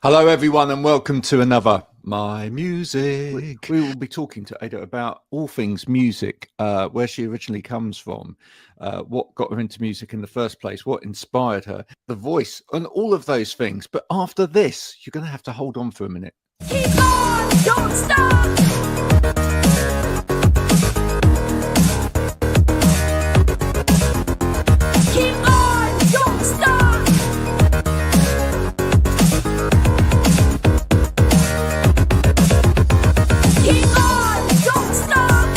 Hello, everyone, and welcome to another My Music. We will be talking to Ada about all things music, where she originally comes from, what got her into music in the first place, what inspired her, the voice, and all of those things. But after this, you're going to have to hold on for a minute. Keep on, don't stop. Keep on, don't stop. Keep on, don't stop.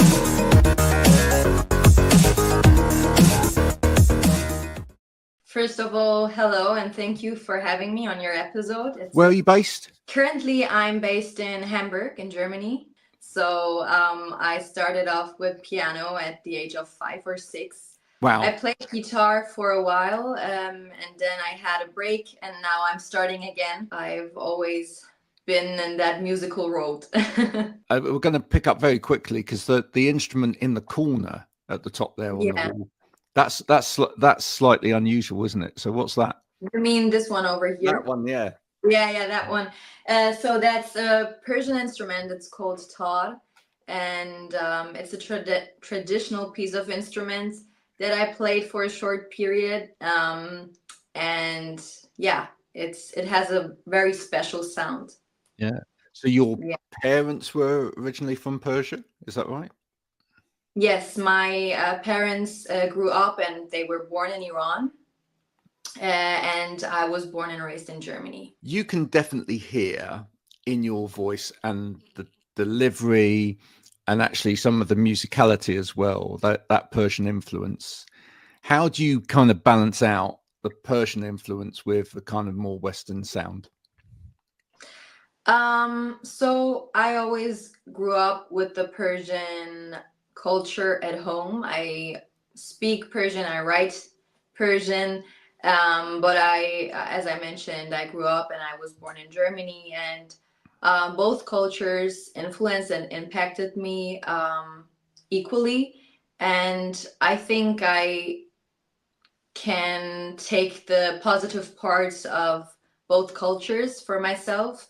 First of all, hello and thank you for having me on your episode. Where are you based? Currently, I'm based in Hamburg, in Germany. So I started off with piano at the age of 5 or 6. Wow. I played guitar for a while, and then I had a break, and now I'm starting again. I've always been in that musical road. We're going to pick up very quickly because the instrument in the corner at the top there on the wall, that's slightly unusual, isn't it? So what's that? You mean this one over here? That one, yeah. Yeah, that one. So that's a Persian instrument. It's called tar, and it's a traditional piece of instrument that I played for a short period. And yeah, it has a very special sound. Yeah. So your parents were originally from Persia, is that right? Yes, my parents grew up and they were born in Iran. And I was born and raised in Germany. You can definitely hear in your voice and the delivery and actually some of the musicality as well, that Persian influence. How do you kind of balance out the Persian influence with the kind of more Western sound? So I always grew up with the Persian culture at home. I speak Persian, I write Persian. But as I mentioned, I grew up and I was born in Germany, and both cultures influenced and impacted me equally. And I think I can take the positive parts of both cultures for myself.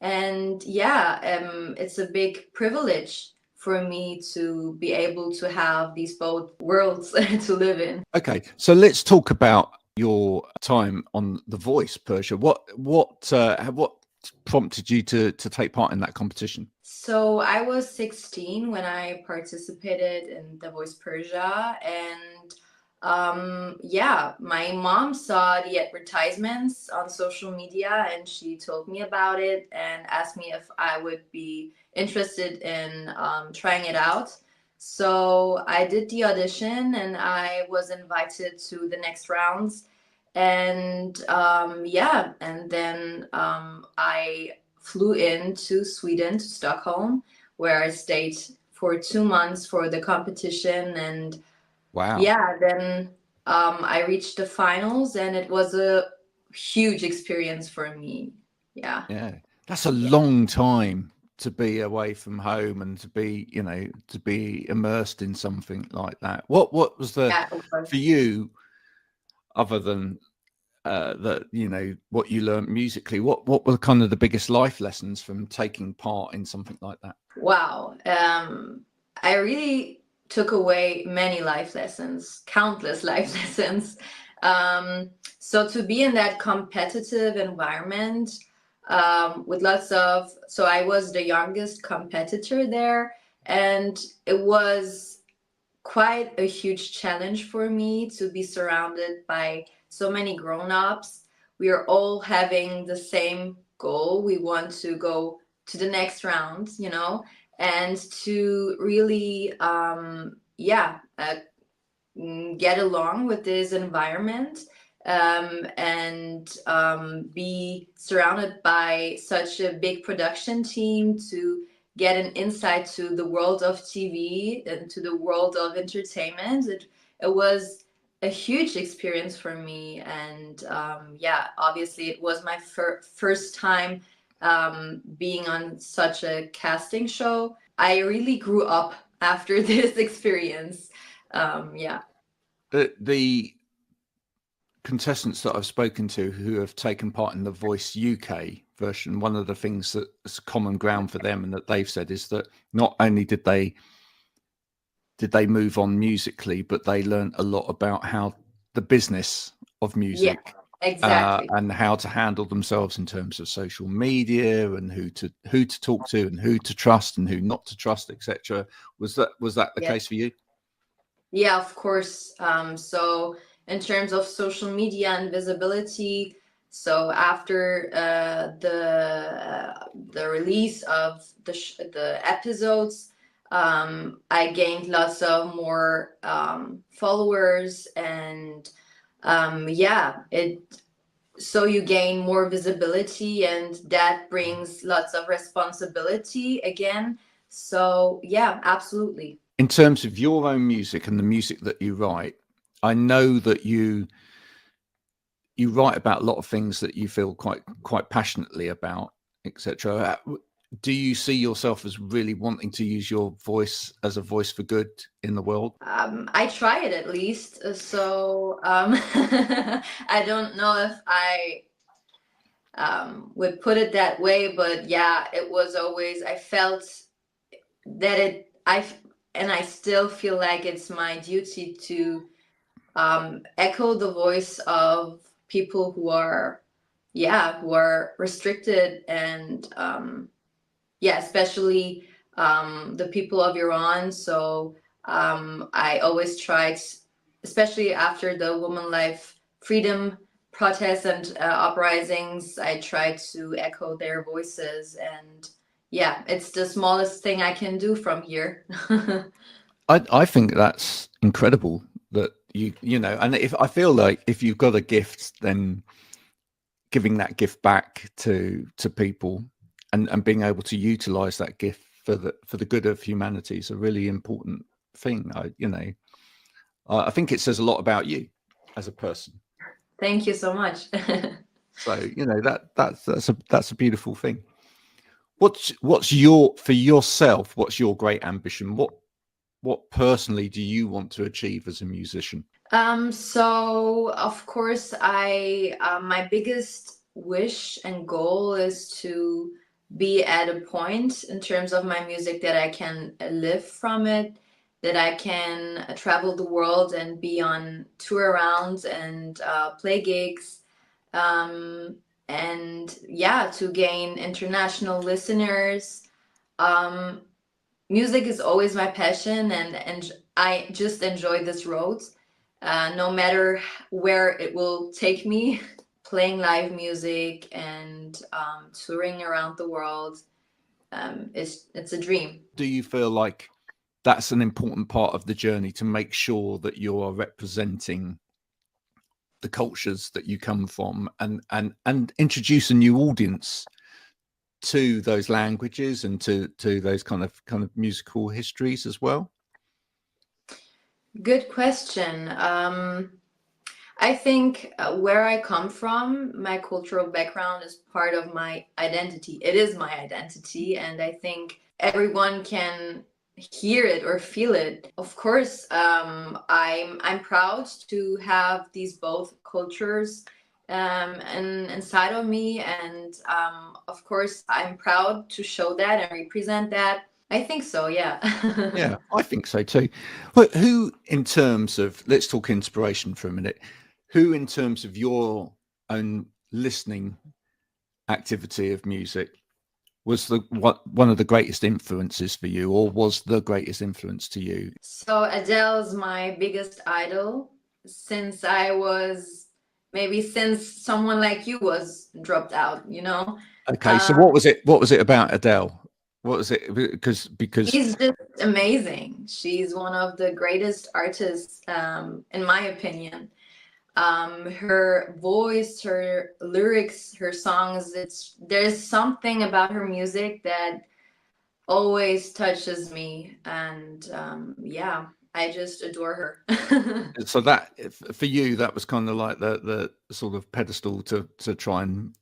And it's a big privilege for me to be able to have these both worlds to live in. Okay, so let's talk about your time on The Voice, Persia. What prompted you to take part in that competition? So I was 16 when I participated in The Voice Persia, and my mom saw the advertisements on social media and she told me about it and asked me if I would be interested in trying it out. So I did the audition and I was invited to the next rounds. And then I flew into Sweden, to Stockholm, where I stayed for 2 months for the competition. And wow, then I reached the finals, and it was a huge experience for me. Yeah, that's a long time to be away from home and to be immersed in something like that. What was for you, other than what you learned musically, what were kind of the biggest life lessons from taking part in something like that? Wow. I really took away many life lessons, countless life lessons. So to be in that competitive environment, with so I was the youngest competitor there, and it was quite a huge challenge for me to be surrounded by so many grown-ups. We are all having the same goal. We want to go to the next round, and to really get along with this environment, and be surrounded by such a big production team, to get an insight to the world of TV and to the world of entertainment. It was a huge experience for me. And obviously it was my first time being on such a casting show. I really grew up after this experience. The contestants that I've spoken to who have taken part in The Voice UK version, one of the things that's common ground for them and that they've said is that not only did they move on musically, but they learned a lot about how the business of music, exactly. and how to handle themselves in terms of social media and who to talk to and who to trust and who not to trust, etc. Was that the Yeah. case for you? Yeah, of course. So in terms of social media and visibility, so after the release of the episodes, I gained lots of more followers, and so you gain more visibility, and that brings lots of responsibility again. So yeah, absolutely. In terms of your own music and the music that you write, I know that you write about a lot of things that you feel quite passionately about, etc. Do you see yourself as really wanting to use your voice as a voice for good in the world? I try it at least. So I don't know if I would put it that way, but yeah, it was always, I felt that and I still feel like it's my duty to echo the voice of people who are, restricted, and especially the people of Iran. So I always tried, especially after the woman life freedom protests and uprisings, I tried to echo their voices. And yeah, it's the smallest thing I can do from here. I think that's incredible that you know, and if I feel like if you've got a gift, then giving that gift back to people and being able to utilize that gift for the good of humanity is a really important thing. I think it says a lot about you as a person. Thank you so much. So that's a beautiful thing. What's your, for yourself, what's your great ambition? What personally do you want to achieve as a musician? So of course, my biggest wish and goal is to be at a point in terms of my music that I can live from it, that I can travel the world and be on tour rounds and play gigs, and yeah, to gain international listeners. Um, Music is always my passion, and I just enjoy this road, no matter where it will take me. Playing live music and touring around the world, it's a dream. Do you feel like that's an important part of the journey, to make sure that you are representing the cultures that you come from and introduce a new audience to those languages and to those kind of musical histories as well? Good question. I think where I come from, my cultural background is part of my identity. It is my identity, and I think everyone can hear it or feel it. Of course, I'm proud to have these both cultures and inside of me, and of course, I'm proud to show that and represent that. I think so, yeah. Yeah, I think so too. But who, in terms of, let's talk inspiration for a minute, who in terms of your own listening activity of music was one of the greatest influences for you, or was the greatest influence to you? So Adele's my biggest idol since I was, maybe since someone like you was dropped out, you know. Okay, so what was it about Adele? What was it? Because She's just amazing. She's one of the greatest artists, in my opinion. Her voice, her lyrics, her songs, there's something about her music that always touches me, and yeah, I just adore her. so that for you, that was kind of like the sort of pedestal to try and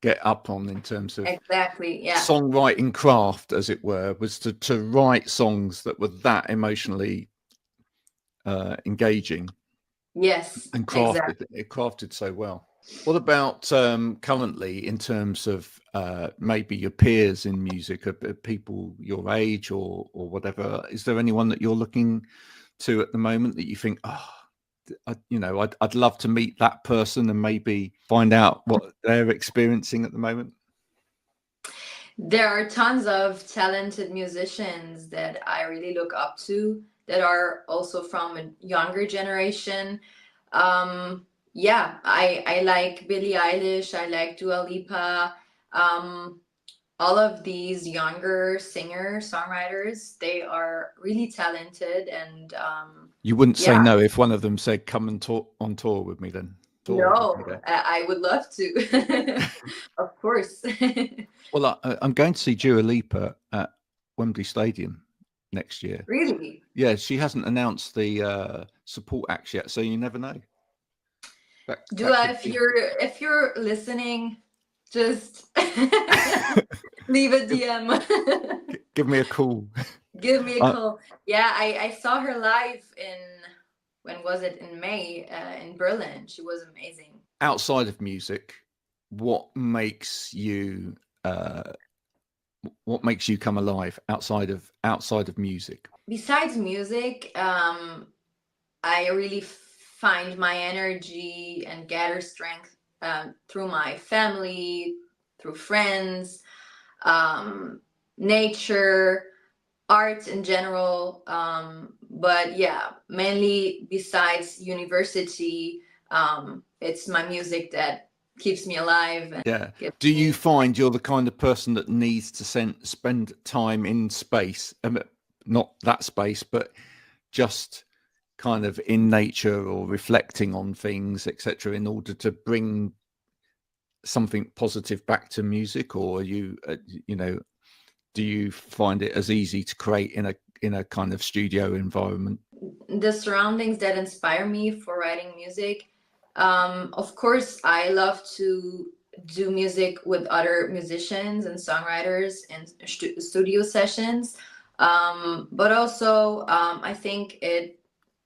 get up on, in terms of Exactly, yeah. songwriting craft, as it were, was to write songs that were that emotionally engaging. Yes, And crafted exactly. it crafted so well. What about currently, in terms of maybe your peers in music, people your age or whatever? Is there anyone that you're looking to at the moment that you think, oh, I'd love to meet that person and maybe find out what they're experiencing at the moment? There are tons of talented musicians that I really look up to that are also from a younger generation. Yeah, I like Billie Eilish, I like Dua Lipa. All of these younger singer-songwriters, they are really talented, and You wouldn't say yeah, no if one of them said, come and talk on tour with me then? no, I would love to. Of course. Well, I'm going to see Dua Lipa at Wembley Stadium next year. Really? Yeah, she hasn't announced the support acts yet, so you never know. Dua, if you're listening, just leave a DM. Give me a call. Give me a call. Yeah, I saw her live when was it? In May, in Berlin. She was amazing. Outside of music, what makes you come alive outside of music? Besides music, I really find my energy and gather strength through my family, through friends, nature, art in general. But yeah, mainly besides university, it's my music that keeps me alive. And do you find you're the kind of person that needs to spend time in space, not that space, but just kind of in nature or reflecting on things, etc., in order to bring something positive back to music? Or are you do you find it as easy to create in a kind of studio environment? The surroundings that inspire me for writing music, of course, I love to do music with other musicians and songwriters in studio sessions. But also, I think it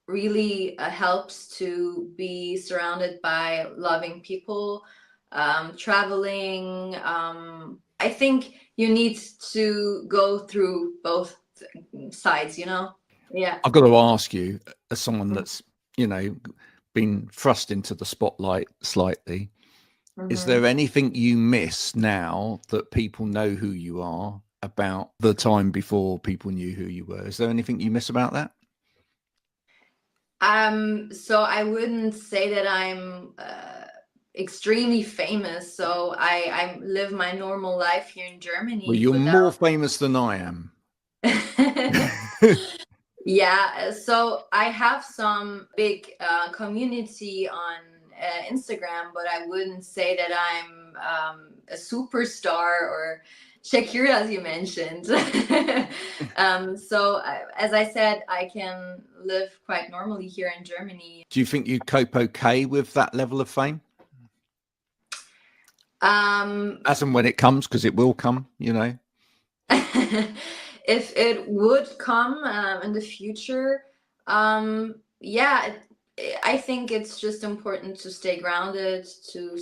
really helps to be surrounded by loving people, traveling. I think you need to go through both sides, Yeah. I've got to ask you, as someone that's, been thrust into the spotlight slightly, is there anything you miss now that people know who you are about the time before people knew who you were? Is there anything you miss about that? So I wouldn't say that I'm extremely famous. So I live my normal life here in Germany. Well, you're more famous than I am. Yeah, so I have some big community on Instagram, but I wouldn't say that I'm a superstar or Shakira, as you mentioned. So as I said, I can live quite normally here in Germany. Do you think you cope okay with that level of fame? As and when it comes, because it will come, If it would come in the future, yeah, I think it's just important to stay grounded, to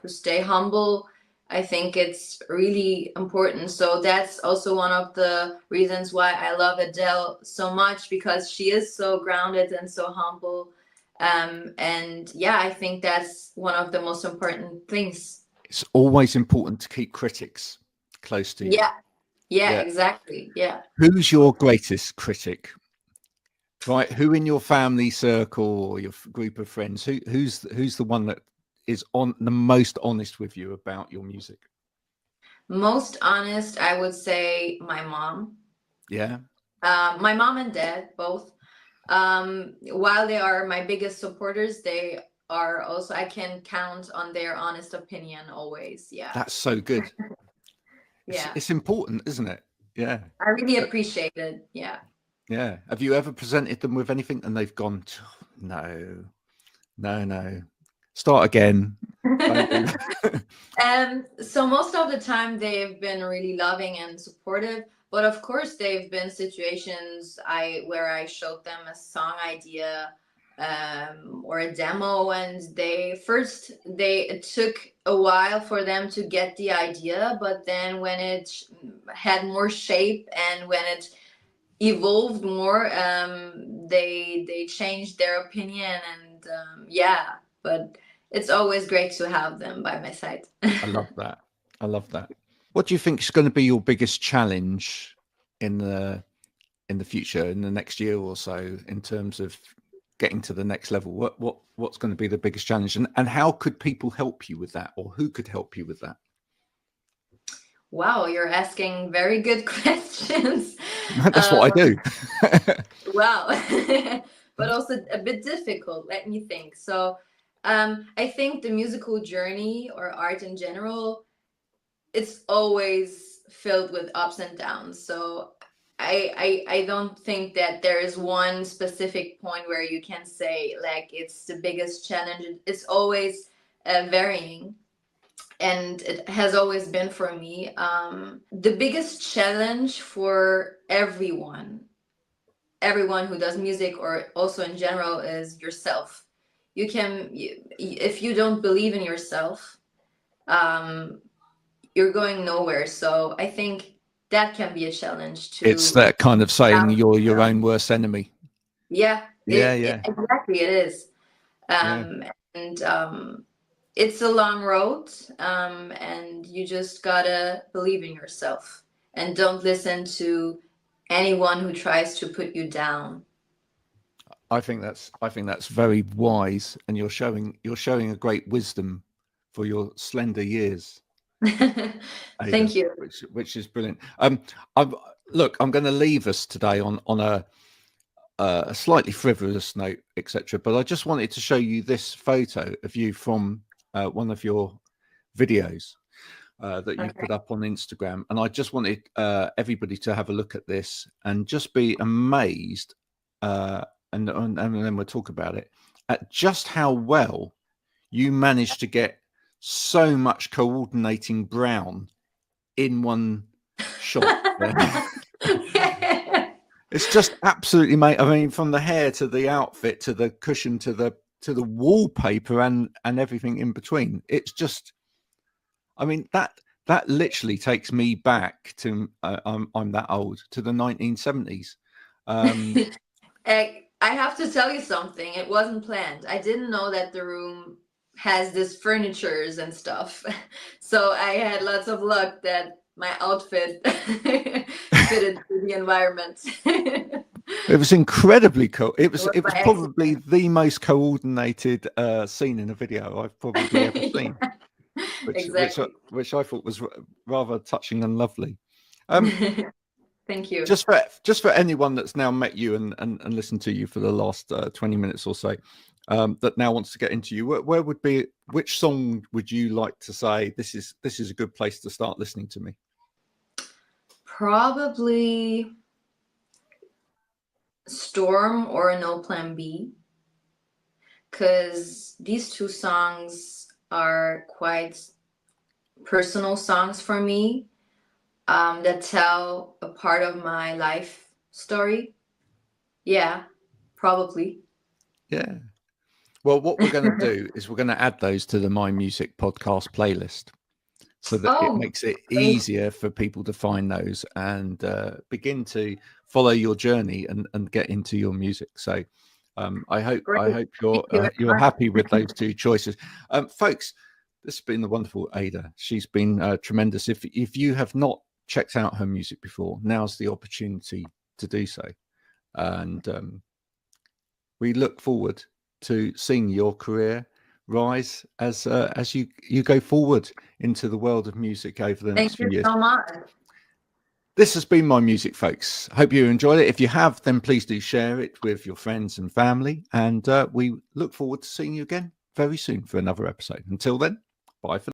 stay humble. I think it's really important. So that's also one of the reasons why I love Adele so much, because she is so grounded and so humble. And yeah, I think that's one of the most important things. It's always important to keep critics close to you. Yeah, exactly. Yeah. Who's your greatest critic? Right? Who in your family circle or your group of friends? Who's the one that is the most honest with you about your music? Most honest, I would say my mom. Yeah. My mom and dad both. While they are my biggest supporters, they are also, I can count on their honest opinion always. Yeah. That's so good. Yeah. It's important, isn't it? Yeah. I really appreciate it. Yeah. Yeah. Have you ever presented them with anything and they've gone, no. Start again. So most of the time they've been really loving and supportive, but of course they've been situations where I showed them a song idea or a demo, and it took a while for them to get the idea, but then when it had more shape and when it evolved more, they changed their opinion, and yeah, but it's always great to have them by my side. I love that. I love that. What do you think is going to be your biggest challenge in the future, in the next year or so, in terms of getting to the next level? What's going to be the biggest challenge, and how could people help you with that, or who could help you with that? Wow, you're asking very good questions. That's what I do. Wow. But also a bit difficult. Let me think. So, I think the musical journey or art in general, it's always filled with ups and downs. So I don't think that there is one specific point where you can say like it's the biggest challenge. It's always varying, and it has always been for me. The biggest challenge for everyone who does music or also in general is yourself. If you don't believe in yourself, you're going nowhere. So I think that can be a challenge to. It's that kind of saying, you're your own worst enemy. Yeah, Yeah. Exactly, it is. And it's a long road, and you just gotta believe in yourself and don't listen to anyone who tries to put you down. I think that's very wise, and you're showing a great wisdom for your slender years. Thank Ayda, you. which is brilliant. I'm going to leave us today on a slightly frivolous note, etc. But I just wanted to show you this photo of you from one of your videos that you put up on Instagram, and I just wanted everybody to have a look at this and just be amazed, and then we'll talk about it, at just how well you managed to get so much coordinating brown in one shot. It's just absolutely, mate. I mean, from the hair to the outfit to the cushion to the wallpaper and everything in between. It's just, I mean, that literally takes me back to I'm that old, to the 1970s. I have to tell you something. It wasn't planned. I didn't know that the room has this furnitures and stuff. So I had lots of luck that my outfit fitted to the environment. It was incredibly cool. It was probably the most coordinated scene in a video I've probably ever seen. Exactly. Which I thought was rather touching and lovely. Thank you. Just for anyone that's now met you and listened to you for the last 20 minutes or so, that now wants to get into you, which song would you like to say this is a good place to start listening to me? Probably Storm or No Plan B, because these two songs are quite personal songs for me, that tell a part of my life story. Yeah, probably. Yeah. Well, what we're going to do is we're going to add those to the My Music podcast playlist, so that it makes it easier for people to find those and begin to follow your journey and get into your music. So I hope you're happy with those two choices, folks. This has been the wonderful Ayda. She's been tremendous. If you have not checked out her music before, now's the opportunity to do so, and we look forward to seeing your career rise as you go forward into the world of music over the next few years. Thank you so much. This has been My Music, folks. Hope you enjoyed it. If you have, then please do share it with your friends and family, and we look forward to seeing you again very soon for another episode. Until then, bye for now.